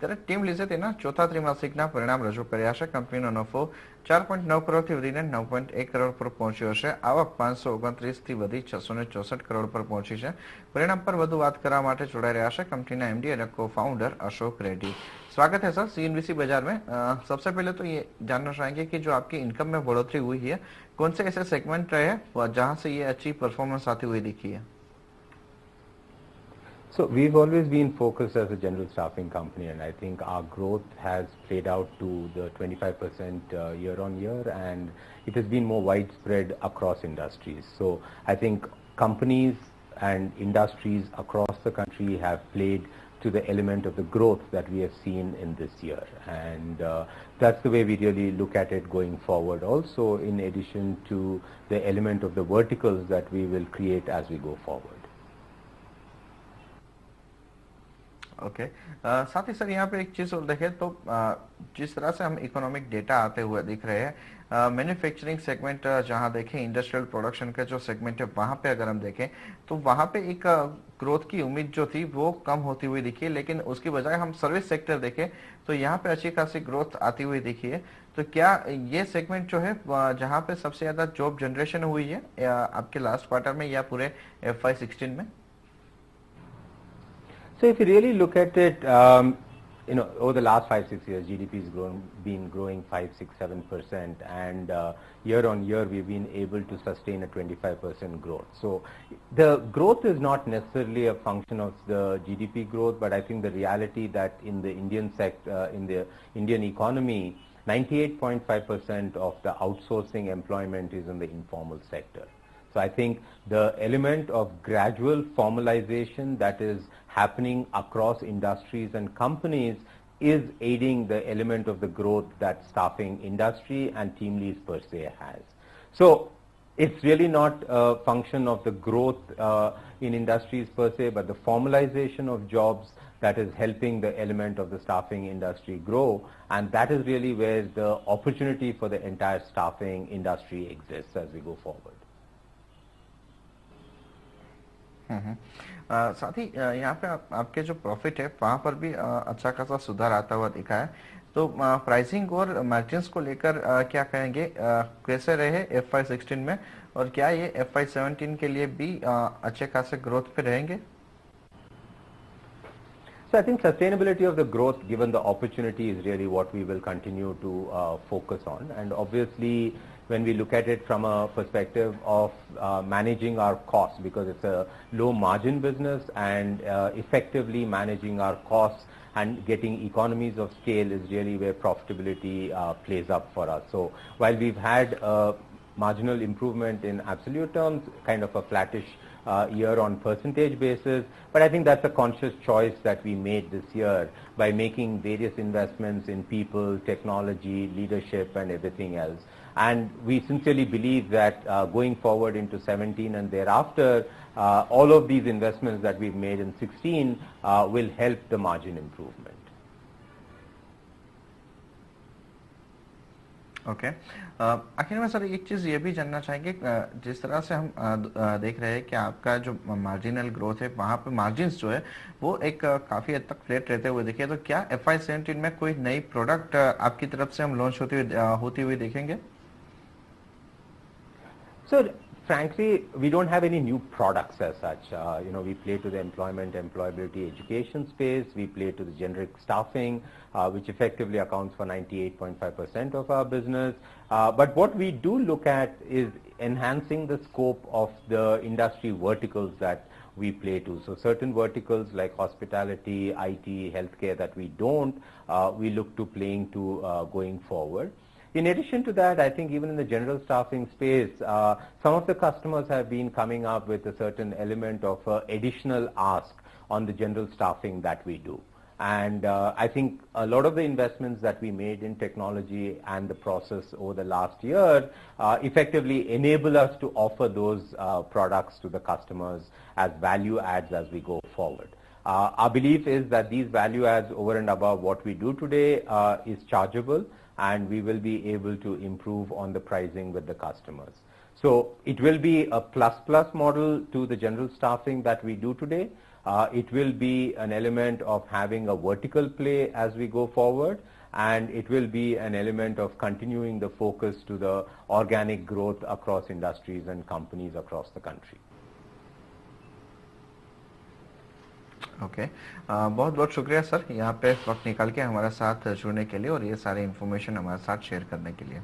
ત્યારે ટીમ લીઝે તેના ચોથા ત્રિમાસિકના પરિણામ રજૂ કર્યા છે. કંપનીનો નફો 4.9 કરોડથી વધીને 9.1 કરોડ પર પહોંચ્યો છે. આવક 529 થી વધી 664 કરોડ પર પહોંચી છે. परिणाम पर વધુ વાત કરવા માટે જોડાઈ રહ્યા છે कंपनी एमडी और को फाउंडर अशोक रेड्डी। स्वागत है सर सीएनबीसी बाजार में। सबसे पहले तो ये जानना चाहेंगे कि जो आपकी इनकम में बढ़ोतरी हुई है, कौन से ऐसे सेगमेंट रहे हैं जहां से ये अच्छी परफॉर्मेंस आती हुई दिखी है? So we've always been focused as a general staffing company, and I think our growth has played out to the 25% year on year, and it has been more widespread across industries. So I think companies and industries across the country have played to the element of the growth that we have seen in this year, and that's the way we really look at it going forward also, in addition to the element of the verticals that we will create as we go forward. Okay साथ ही sir यहाँ पे एक चीज और देखें तो जिस तरह से हम इकोनॉमिक डेटा आते हुए दिख रहे हैं, मैन्युफैक्चरिंग सेगमेंट जहाँ देखें, इंडस्ट्रियल प्रोडक्शन का जो सेगमेंट है वहाँ पे अगर हम देखें तो वहाँ पे एक ग्रोथ की उम्मीद जो थी वो कम होती हुई दिखी है, लेकिन उसकी बजाय हम सर्विस सेक्टर देखें तो यहाँ पे अच्छी खासी ग्रोथ आती हुई दिखी है। तो क्या ये सेगमेंट जो है जहाँ पे सबसे ज्यादा जॉब जनरेशन हुई है आपके लास्ट क्वार्टर में या पूरे FY16 में? So if you really look at it, over the last 5-6 years, GDP has been growing 5-6-7%, and year on year we've been able to sustain a 25% growth. So the growth is not necessarily a function of the GDP growth, but I think the reality that in the Indian sector, in the Indian economy, 98.5% of the outsourcing employment is in the informal sector. So I think the element of gradual formalization that is happening across industries and companies is aiding the element of the growth that staffing industry and TeamLease per se has. So it's really not a function of the growth in industries per se, but the formalization of jobs that is helping the element of the staffing industry grow, and that is really where the opportunity for the entire staffing industry exists as we go forward. साथ ही यहाँ पे आपके जो profit है वहाँ पर भी अच्छा खासा सुधार आता हुआ दिखा है। तो प्राइसिंग और मार्जिन्स को लेकर क्या कहेंगे, कैसे रहे FY16 में, और क्या ये FY17 के लिए भी अच्छे खासे ग्रोथ पे रहेंगे? So I think sustainability of the growth given the opportunity is really what we will continue to focus on, and obviously when we look at it from a perspective of managing our costs, because it's a low margin business, and effectively managing our costs and getting economies of scale is really where profitability plays up for us. So while we've had marginal improvement in absolute terms, kind of a flattish year on percentage basis, but I think that's a conscious choice that we made this year by making various investments in people, technology, leadership and everything else. And we sincerely believe that going forward into 17 and thereafter, all of these investments that we've made in 16 will help the margin improvement. Okay आखिर में sir एक चीज़ ये भी जानना चाहेंगे, जिस तरह से हम देख रहे हैं कि आपका जो मार्जिनल ग्रोथ है वहाँ पे मार्जिन्स जो है वो एक काफ़ी हद तक फ्लैट रहते हुए दिखे, तो क्या FY17 में कोई नई प्रोडक्ट आपकी तरफ से हम लॉन्च होती हुई देखेंगे? So frankly, we don't have any new products as such. We play to the employment, employability, education space. We play to the generic staffing, which effectively accounts for 98.5% of our business. But what we do look at is enhancing the scope of the industry verticals that we play to. So certain verticals like hospitality, IT, healthcare that we don't, we look to playing to going forward. In addition to that, I think even in the general staffing space, some of the customers have been coming up with a certain element of additional ask on the general staffing that we do. And I think a lot of the investments that we made in technology and the process over the last year effectively enable us to offer those products to the customers as value adds as we go forward. Our belief is that these value adds over and above what we do today is chargeable, and we will be able to improve on the pricing with the customers. So it will be a plus-plus model to the general staffing that we do today, It will be an element of having a vertical play as we go forward, and it will be an element of continuing the focus to the organic growth across industries and companies across the country. Okay बहुत बहुत शुक्रिया sir, यहाँ पे वक्त निकाल के हमारे साथ जुड़ने के लिए और ये सारे इन्फॉर्मेशन हमारे साथ शेयर करने के लिए।